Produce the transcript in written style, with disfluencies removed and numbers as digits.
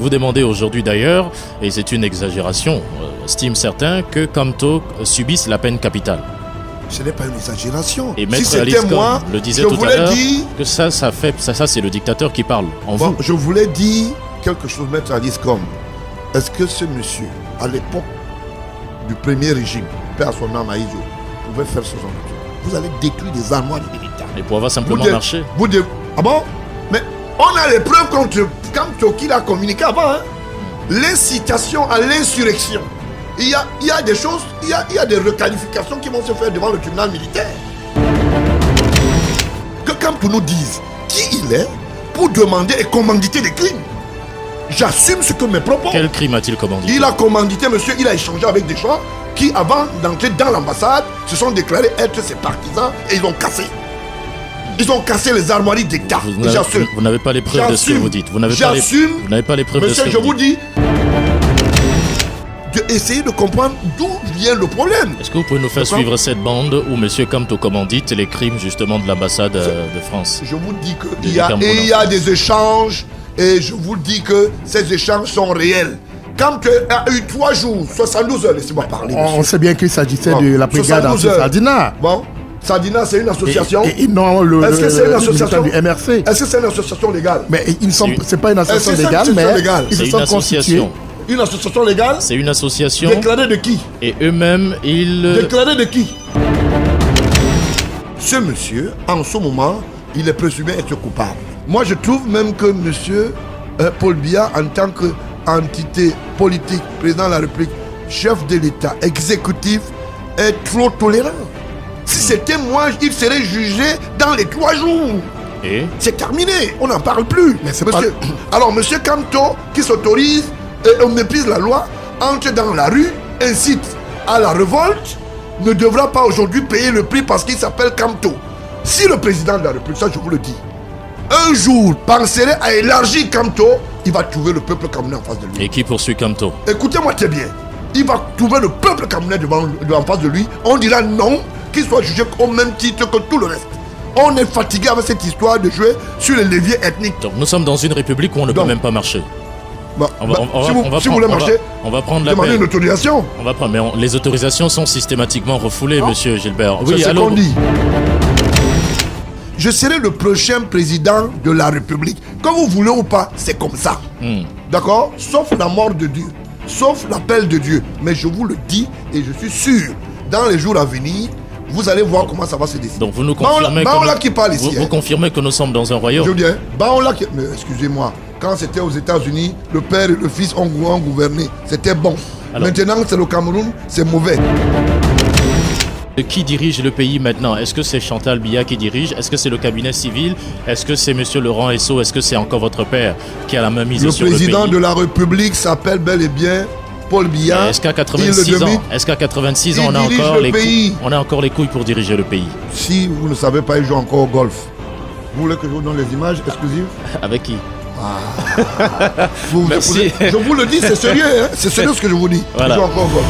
vous demandez aujourd'hui d'ailleurs, et c'est une exagération, estiment certains, que Kamto subisse la peine capitale. Ce n'est pas une exagération. Et Maître si c'était Alice moi, le disait je tout à voulais l'heure, dire... que ça c'est le dictateur qui parle en vous. Je voulais dire quelque chose, Maître Alice, comme est-ce que ce monsieur, à l'époque du premier régime, père à son âme Aïdjo, pouvait faire ce genre de truc? Vous allez détruire des armoires de militaires. Les pouvoirs va simplement marcher. Ah bon? Mais on a les preuves contre Kamto qu'il a communiqué avant. Hein? L'incitation à l'insurrection. Il y a des choses, il y a des requalifications qui vont se faire devant le tribunal militaire. Que Kamto nous dise qui il est pour demander et commanditer des crimes. J'assume ce que mes propos. Quel crime a-t-il commandité? Il a commandité, monsieur, il a échangé avec des gens qui, avant d'entrer dans l'ambassade, se sont déclarés être ses partisans et ils ont cassé. Ils ont cassé les armoiries d'État. Vous n'avez pas les preuves de ce que vous dites. J'assume. Vous n'avez pas les preuves de ce que vous dites. Monsieur, je vous dis, d'essayer de comprendre d'où vient le problème. Est-ce que vous pouvez nous faire suivre cette bande où M. Kamto commandite les crimes justement de l'ambassade de France? Je vous dis qu'il y a des échanges et je vous dis que ces échanges sont réels. Quand tu as eu 3 jours, 72 heures, laissez-moi parler. On sait bien qu'il s'agissait de la brigade anti-Sardina. Bon, Sardina, c'est une association. Est-ce que c'est une association du MRC? Est-ce que c'est une association légale? Mais c'est pas une association légale, mais ils se sont constitués. Une association légale? C'est une association. Déclarée de qui? Et eux-mêmes, ils... Déclarée de qui? Ce monsieur, en ce moment, il est présumé être coupable. Moi, je trouve même que monsieur Paul Biya, en tant qu'entité politique, président de la République, chef de l'État, exécutif, est trop tolérant. Si c'était moi, il serait jugé dans les 3 jours. Et c'est terminé, on n'en parle plus. Mais monsieur... Alors, monsieur Kamto, qui s'autorise et on méprise la loi, entre dans la rue, incite à la révolte, ne devra pas aujourd'hui payer le prix parce qu'il s'appelle Kamto. Si le président de la République, ça je vous le dis, un jour penserait à élargir Kamto, il va trouver le peuple camerounais en face de lui. Et qui poursuit Kamto? Écoutez-moi très bien. Il va trouver le peuple camerounais en face de lui. On dira non, qu'il soit jugé au même titre que tout le reste. On est fatigué avec cette histoire de jouer sur les leviers ethniques. Donc nous sommes dans une république où on ne peut même pas marcher. Si vous voulez marcher, on va prendre la demandez une autorisation. On va prendre, mais les autorisations sont systématiquement refoulées, monsieur Gilbert. Oui, c'est ce qu'on dit. Je serai le prochain président de la République. Que vous voulez ou pas, c'est comme ça. D'accord? Sauf la mort de Dieu. Sauf l'appel de Dieu. Mais je vous le dis et je suis sûr, dans les jours à venir, vous allez voir comment ça va se décider. Donc vous nous confirmez vous confirmez que nous sommes dans un royaume. Je dis, mais excusez-moi, quand c'était aux États-Unis, le père et le fils ont gouverné. C'était bon. Alors, maintenant, c'est le Cameroun, c'est mauvais. Qui dirige le pays maintenant? Est-ce que c'est Chantal Biya qui dirige? Est-ce que c'est le cabinet civil? Est-ce que c'est monsieur Laurent Esso? Est-ce que c'est encore votre père qui a la main mise sur le pays? Le président de la République s'appelle bel et bien Paul Biya. Est-ce qu'à 86 ans, on a encore les couilles pour diriger le pays? Si vous ne savez pas, il joue encore au golf. Vous voulez que je vous donne les images exclusives? Avec qui? Merci. Je vous le dis, c'est sérieux, hein? C'est sérieux ce que je vous dis. Voilà. Il joue encore au golf.